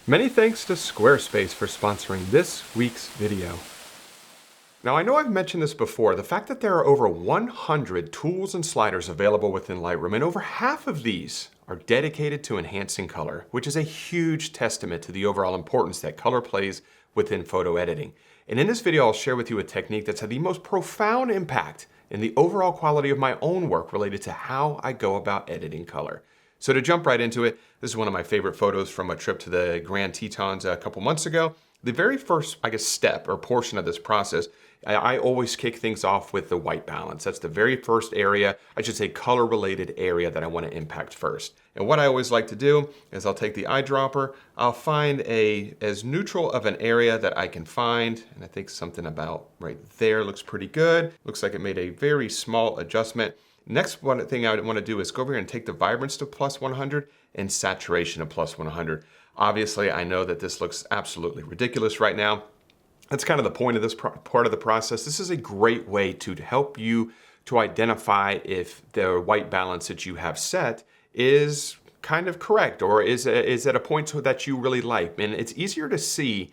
Many thanks to Squarespace for sponsoring this week's video. Now I know I've mentioned this before, the fact that there are over 100 tools and sliders available within Lightroom, and over half of these are dedicated to enhancing color, which is a huge testament to the overall importance that color plays within photo editing. And in this video, I'll share with you a technique that's had the most profound impact in the overall quality of my own work related to how I go about editing color. So to jump right into it, this is one of my favorite photos from a trip to the Grand Tetons a couple months ago. The very first, step or portion of this process, I always kick things off with the white balance. That's the very first area, I should say color-related area that I want to impact first. And what I always like to do is I'll take the eyedropper, I'll find as neutral of an area that I can find, and I think something about right there looks pretty good. Looks like it made a very small adjustment. Next one thing I want to do is go over here and take the vibrance to plus 100 and saturation to plus 100. Obviously, I know that this looks absolutely ridiculous right now. That's kind of the point of this part of the process. This is a great way to help you to identify if the white balance that you have set is kind of correct or is at a point that you really like. And it's easier to see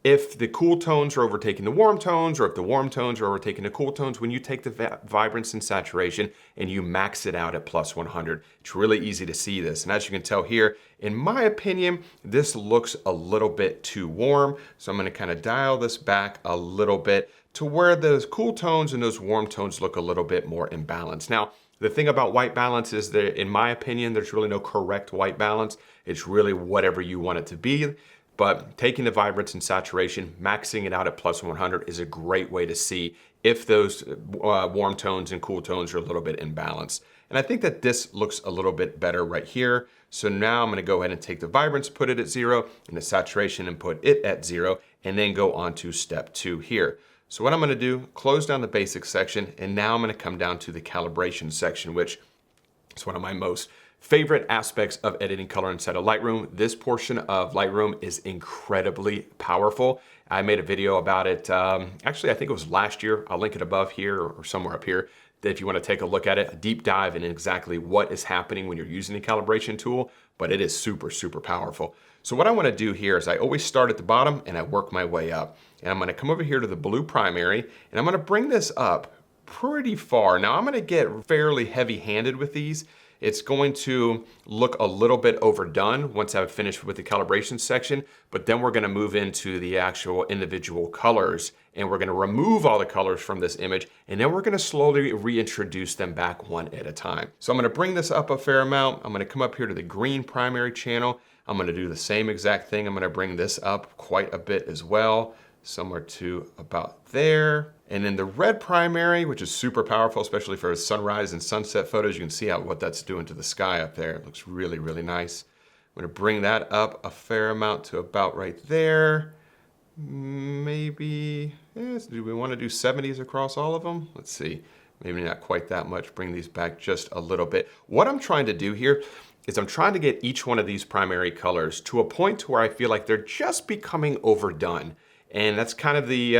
if the cool tones are overtaking the warm tones, or if the warm tones are overtaking the cool tones when you take the vibrance and saturation and you max it out at plus 100. It's really easy to see this. And as you can tell here, in my opinion, this looks a little bit too warm. So I'm gonna kind of dial this back a little bit to where those cool tones and those warm tones look a little bit more imbalanced. Now, the thing about white balance is that, in my opinion, there's really no correct white balance. It's really whatever you want it to be. But taking the vibrance and saturation, maxing it out at plus 100 is a great way to see if those warm tones and cool tones are a little bit imbalanced. And I think that this looks a little bit better right here. So now I'm gonna go ahead and take the vibrance, put it at 0, and the saturation and put it at 0, and then go on to step 2 here. So what I'm gonna do, close down the basics section, and now I'm gonna come down to the calibration section, which is one of my most favorite aspects of editing color inside of Lightroom. This portion of Lightroom is incredibly powerful. I made a video about it, actually I think it was last year. I'll link it above here or somewhere up here, if you want to take a look at it, a deep dive in exactly what is happening when you're using the calibration tool, but it is super, super powerful. So what I want to do here is I always start at the bottom and I work my way up. And I'm going to come over here to the blue primary and I'm going to bring this up pretty far. Now I'm going to get fairly heavy-handed with these. It's going to look a little bit overdone once I've finished with the calibration section, but then we're gonna move into the actual individual colors and we're gonna remove all the colors from this image and then we're gonna slowly reintroduce them back one at a time. So I'm gonna bring this up a fair amount. I'm gonna come up here to the green primary channel. I'm gonna do the same exact thing. I'm gonna bring this up quite a bit as well, somewhere to about there. And then the red primary, which is super powerful, especially for sunrise and sunset photos, you can see what that's doing to the sky up there. It looks really, really nice. I'm gonna bring that up a fair amount to about right there. Maybe, do we wanna do 70s across all of them? Let's see, maybe not quite that much. Bring these back just a little bit. What I'm trying to do here is I'm trying to get each one of these primary colors to a point to where I feel like they're just becoming overdone. And that's kind of the,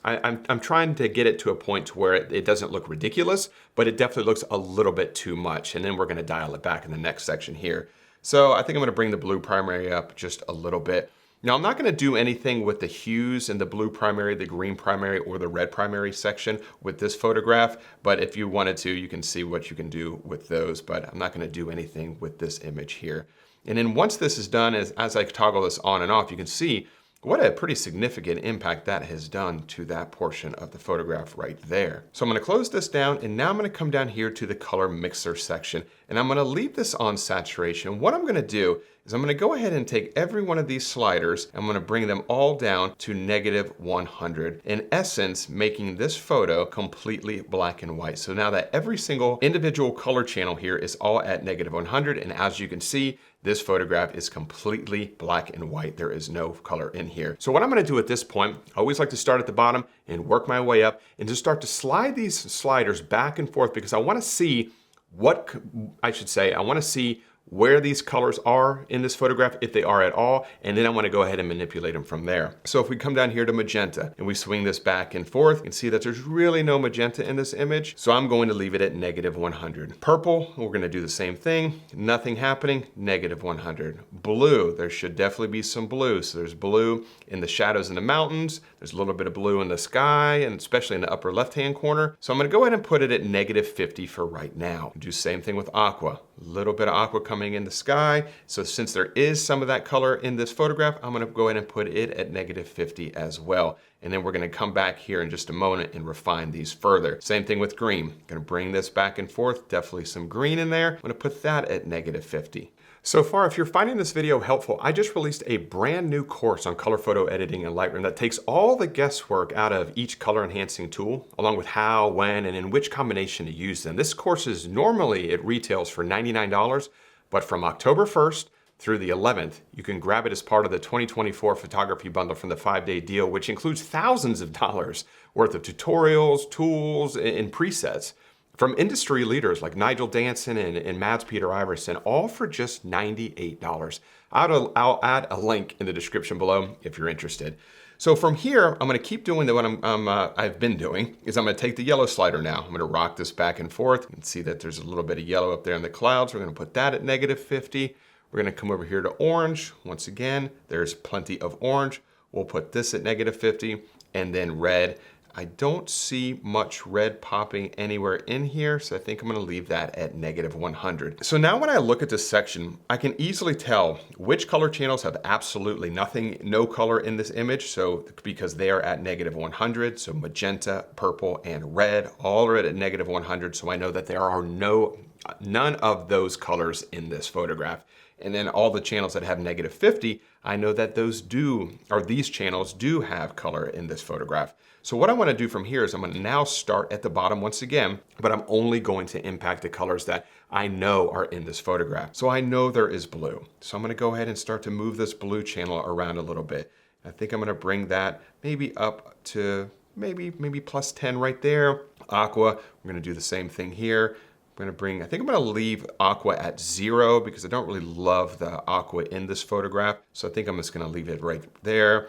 I'm trying to get it to a point to where it doesn't look ridiculous, but it definitely looks a little bit too much. And then we're gonna dial it back in the next section here. So I think I'm gonna bring the blue primary up just a little bit. Now I'm not gonna do anything with the hues in the blue primary, the green primary, or the red primary section with this photograph, but if you wanted to, you can see what you can do with those, but I'm not gonna do anything with this image here. And then once this is done, as I toggle this on and off, you can see what a pretty significant impact that has done to that portion of the photograph right there. So I'm gonna close this down and now I'm gonna come down here to the color mixer section and I'm gonna leave this on saturation. What I'm gonna do is I'm gonna go ahead and take every one of these sliders, I'm gonna bring them all down to -100. In essence, making this photo completely black and white. So now that every single individual color channel here is all at -100, and as you can see, this photograph is completely black and white. There is no color in here. So what I'm gonna do at this point, I always like to start at the bottom and work my way up and just start to slide these sliders back and forth because I wanna see I wanna see where these colors are in this photograph, if they are at all, and then I want to go ahead and manipulate them from there. So if we come down here to magenta and we swing this back and forth, you can see that there's really no magenta in this image. So I'm going to leave it at -100. Purple, we're going to do the same thing. Nothing happening, -100. Blue, there should definitely be some blue. So there's blue in the shadows in the mountains. There's a little bit of blue in the sky, and especially in the upper left-hand corner. So I'm going to go ahead and put it at -50 for right now. Do the same thing with aqua. A little bit of aqua coming in the sky. So since there is some of that color in this photograph, I'm going to go ahead and put it at -50 as well. And then we're going to come back here in just a moment and refine these further. Same thing with green. Going to bring this back and forth. Definitely some green in there. I'm going to put that at -50. So far, if you're finding this video helpful, I just released a brand new course on color photo editing in Lightroom that takes all the guesswork out of each color enhancing tool, along with how, when, and in which combination to use them. This course is normally, it retails for $99, but from October 1st through the 11th, you can grab it as part of the 2024 photography bundle from the 5-day deal, which includes thousands of dollars worth of tutorials, tools, and presets from industry leaders like Nigel Danson and Mads Peter Iverson, all for just $98. I'll add a link in the description below if you're interested. So from here, I'm going to keep doing what I've been doing, is I'm going to take the yellow slider now. I'm going to rock this back and forth. You can see that there's a little bit of yellow up there in the clouds. We're going to put that at -50. We're going to come over here to orange. Once again, there's plenty of orange. We'll put this at -50, and then red. I don't see much red popping anywhere in here, so I think I'm going to leave that at -100. So now when I look at this section, I can easily tell which color channels have absolutely nothing, no color in this image. So because they are at -100, so magenta, purple, and red, all are at -100. So I know that there are none of those colors in this photograph. And then all the channels that have -50, I know that these channels do have color in this photograph. So what I want to do from here is I'm going to now start at the bottom once again, but I'm only going to impact the colors that I know are in this photograph. So I know there is blue. So I'm going to go ahead and start to move this blue channel around a little bit. I think I'm going to bring that maybe up to maybe +10 right there. Aqua, we're going to do the same thing here. I think I'm going to leave aqua at 0 because I don't really love the aqua in this photograph. So I think I'm just going to leave it right there.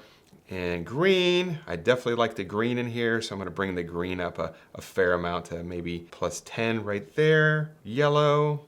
And green, I definitely like the green in here. So I'm going to bring the green up a fair amount to maybe +10 right there. Yellow,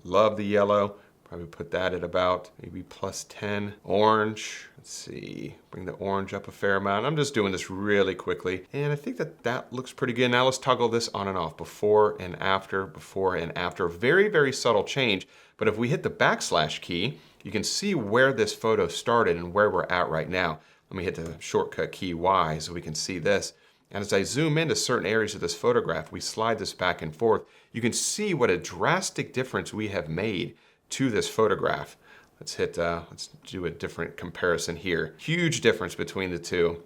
love the yellow. Probably put that at about maybe +10. Orange, let's see, bring the orange up a fair amount. I'm just doing this really quickly. And I think that looks pretty good. Now let's toggle this on and off, before and after, before and after. Very, very subtle change. But if we hit the / key, you can see where this photo started and where we're at right now. Let me hit the shortcut key Y so we can see this. And as I zoom into certain areas of this photograph, we slide this back and forth. You can see what a drastic difference we have made to this photograph. Let's do a different comparison here. Huge difference between the two.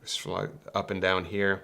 Slide up and down here.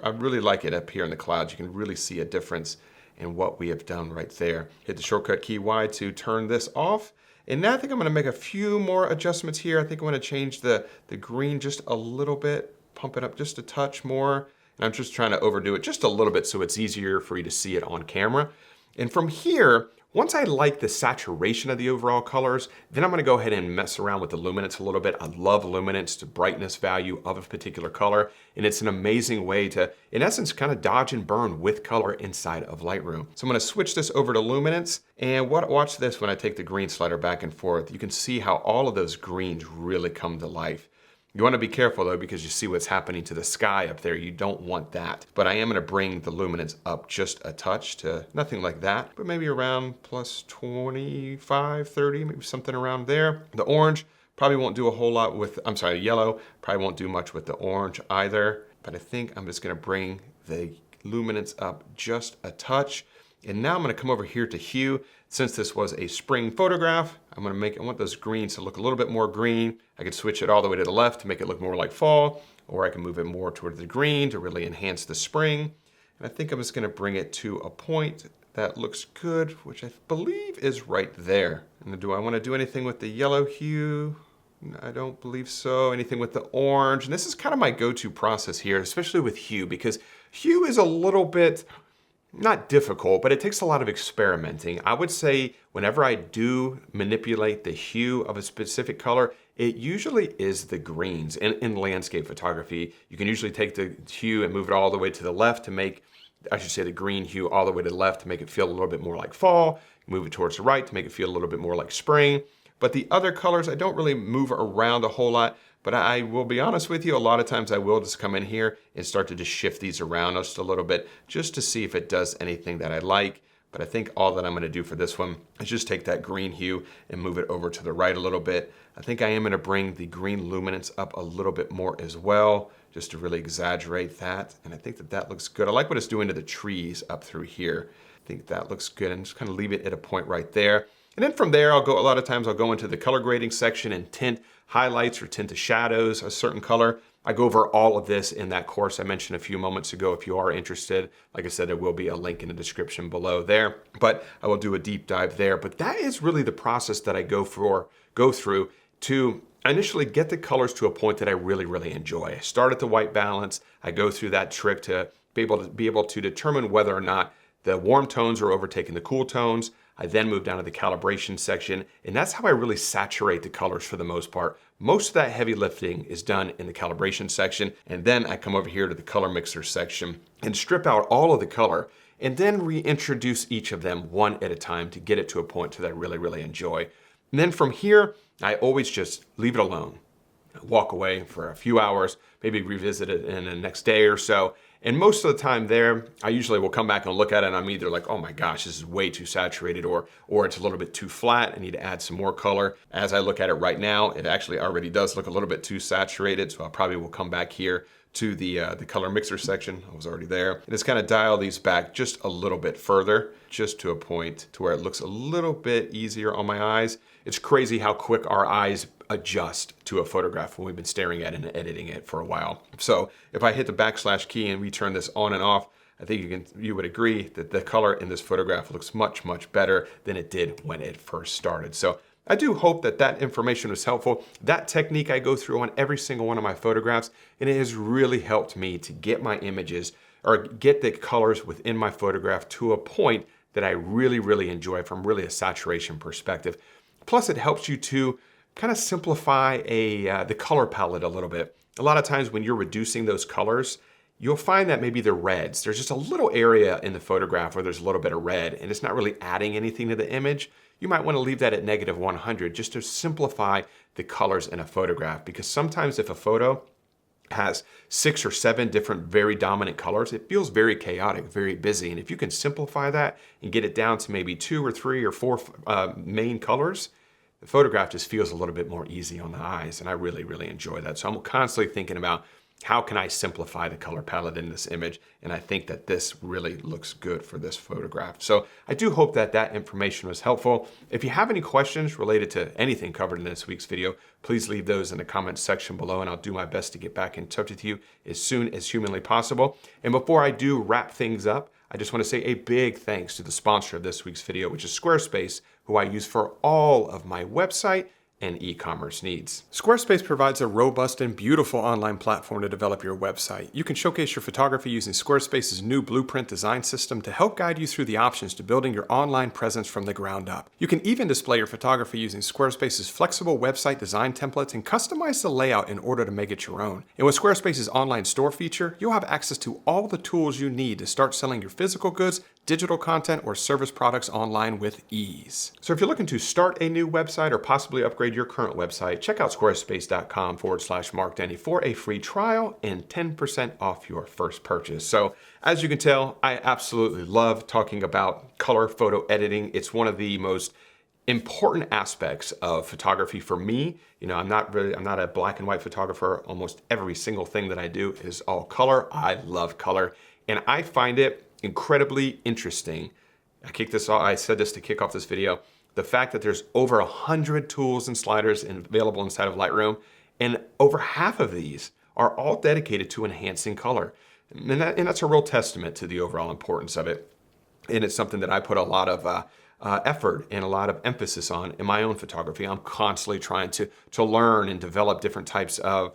I really like it up here in the clouds. You can really see a difference in what we have done right there. Hit the shortcut key Y to turn this off. And now I think I'm going to make a few more adjustments here. I think I'm going to change the green just a little bit, pump it up just a touch more. And I'm just trying to overdo it just a little bit so it's easier for you to see it on camera. And from here, once I like the saturation of the overall colors, then I'm going to go ahead and mess around with the luminance a little bit. I love luminance, the brightness value of a particular color, and it's an amazing way to, in essence, kind of dodge and burn with color inside of Lightroom. So I'm going to switch this over to luminance, and watch this when I take the green slider back and forth. You can see how all of those greens really come to life. You want to be careful though, because you see what's happening to the sky up there. You don't want that. But I am going to bring the luminance up just a touch to nothing like that, but maybe around +25, 30, maybe something around there. The orange probably won't do a whole lot with, yellow probably won't do much with the orange either. But I think I'm just going to bring the luminance up just a touch. And now I'm going to come over here to hue. Since this was a spring photograph, I want those greens to look a little bit more green. I could switch it all the way to the left to make it look more like fall, or I can move it more toward the green to really enhance the spring. And I think I'm just going to bring it to a point that looks good, which I believe is right there. And do I want to do anything with the yellow hue? I don't believe so. Anything with the orange. And this is kind of my go-to process here, especially with hue, because hue is a little bit not difficult, but it takes a lot of experimenting. I would say whenever I do manipulate the hue of a specific color, it usually is the greens. In landscape photography, you can usually take the hue and move it all the way to the left to make, I should say the green hue all the way to the left to make it feel a little bit more like fall, move it towards the right to make it feel a little bit more like spring. But the other colors, I don't really move around a whole lot. But I will be honest with you, a lot of times I will just come in here and start to just shift these around just a little bit, just to see if it does anything that I like. But I think all that I'm gonna do for this one is just take that green hue and move it over to the right a little bit. I think I am gonna bring the green luminance up a little bit more as well, just to really exaggerate that. And I think that that looks good. I like what it's doing to the trees up through here. I think that looks good, and just kind of leave it at a point right there. And then from there, a lot of times I'll go into the color grading section and tint highlights or tint to shadows a certain color. I go over all of this in that course I mentioned a few moments ago. If you are interested, like I said, there will be a link in the description below there, but I will do a deep dive there. But that is really the process that I go through to initially get the colors to a point that I really, really enjoy. I start at the white balance. I go through that trick to be able to determine whether or not the warm tones are overtaking the cool tones. I then move down to the calibration section, and that's how I really saturate the colors for the most part. Most of that heavy lifting is done in the calibration section, and then I come over here to the color mixer section and strip out all of the color, and then reintroduce each of them one at a time to get it to a point that I really, really enjoy. And then from here, I always just leave it alone. Walk away for a few hours, maybe revisit it in the next day or so. And most of the time there, I usually will come back and look at it and I'm either like, oh my gosh, this is way too saturated, or it's a little bit too flat. I need to add some more color. As I look at it right now, it actually already does look a little bit too saturated. So I probably will come back here to the color mixer section. I was already there. And just kind of dial these back just a little bit further, just to a point to where it looks a little bit easier on my eyes. It's crazy how quick our eyes adjust to a photograph when we've been staring at it and editing it for a while. So if I hit the backslash key and we turn this on and off, I think you would agree that the color in this photograph looks much, much better than it did when it first started. So I do hope that that information was helpful. That technique I go through on every single one of my photographs, and it has really helped me to get my images or get the colors within my photograph to a point that I really, really enjoy from really a saturation perspective. Plus, it helps you to kind of simplify the color palette a little bit. A lot of times when you're reducing those colors, you'll find that maybe the reds, there's just a little area in the photograph where there's a little bit of red and it's not really adding anything to the image. You might want to leave that at -100 just to simplify the colors in a photograph, because sometimes if a photo has 6 or 7 different very dominant colors, it feels very chaotic, very busy. And if you can simplify that and get it down to maybe 2 or 3 or 4 main colors, the photograph just feels a little bit more easy on the eyes. And I really, really enjoy that. So I'm constantly thinking about how can I simplify the color palette in this image? And I think that this really looks good for this photograph. So I do hope that that information was helpful. If you have any questions related to anything covered in this week's video, please leave those in the comments section below and I'll do my best to get back in touch with you as soon as humanly possible. And before I do wrap things up, I just want to say a big thanks to the sponsor of this week's video, which is Squarespace, who I use for all of my website and e-commerce needs. Squarespace provides a robust and beautiful online platform to develop your website. You can showcase your photography using Squarespace's new blueprint design system to help guide you through the options to building your online presence from the ground up. You can even display your photography using Squarespace's flexible website design templates and customize the layout in order to make it your own. And with Squarespace's online store feature, you'll have access to all the tools you need to start selling your physical goods, digital content, or service products online with ease. So if you're looking to start a new website or possibly upgrade your current website, check out squarespace.com/Mark Denney for a free trial and 10% off your first purchase. So as you can tell, I absolutely love talking about color photo editing. It's one of the most important aspects of photography for me. You know, I'm not a black and white photographer. Almost every single thing that I do is all color. I love color, and I find it incredibly interesting. I said this to kick off this video. The fact that there's over 100 tools and sliders available inside of Lightroom, and over half of these are all dedicated to enhancing color. And that's a real testament to the overall importance of it. And it's something that I put a lot of effort and a lot of emphasis on in my own photography. I'm constantly trying to learn and develop different types of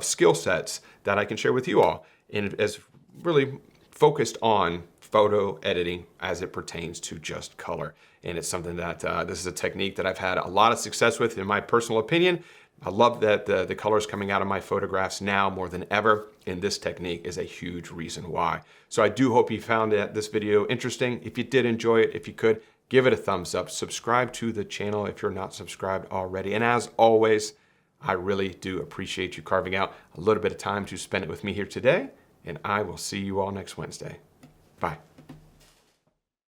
skill sets that I can share with you all. And as really focused on photo editing as it pertains to just color. And it's something that this is a technique that I've had a lot of success with in my personal opinion. I love that the colors coming out of my photographs now more than ever, and this technique is a huge reason why. So I do hope you found this video interesting. If you did enjoy it, if you could, give it a thumbs up. Subscribe to the channel if you're not subscribed already. And as always, I really do appreciate you carving out a little bit of time to spend it with me here today, and I will see you all next Wednesday. Bye.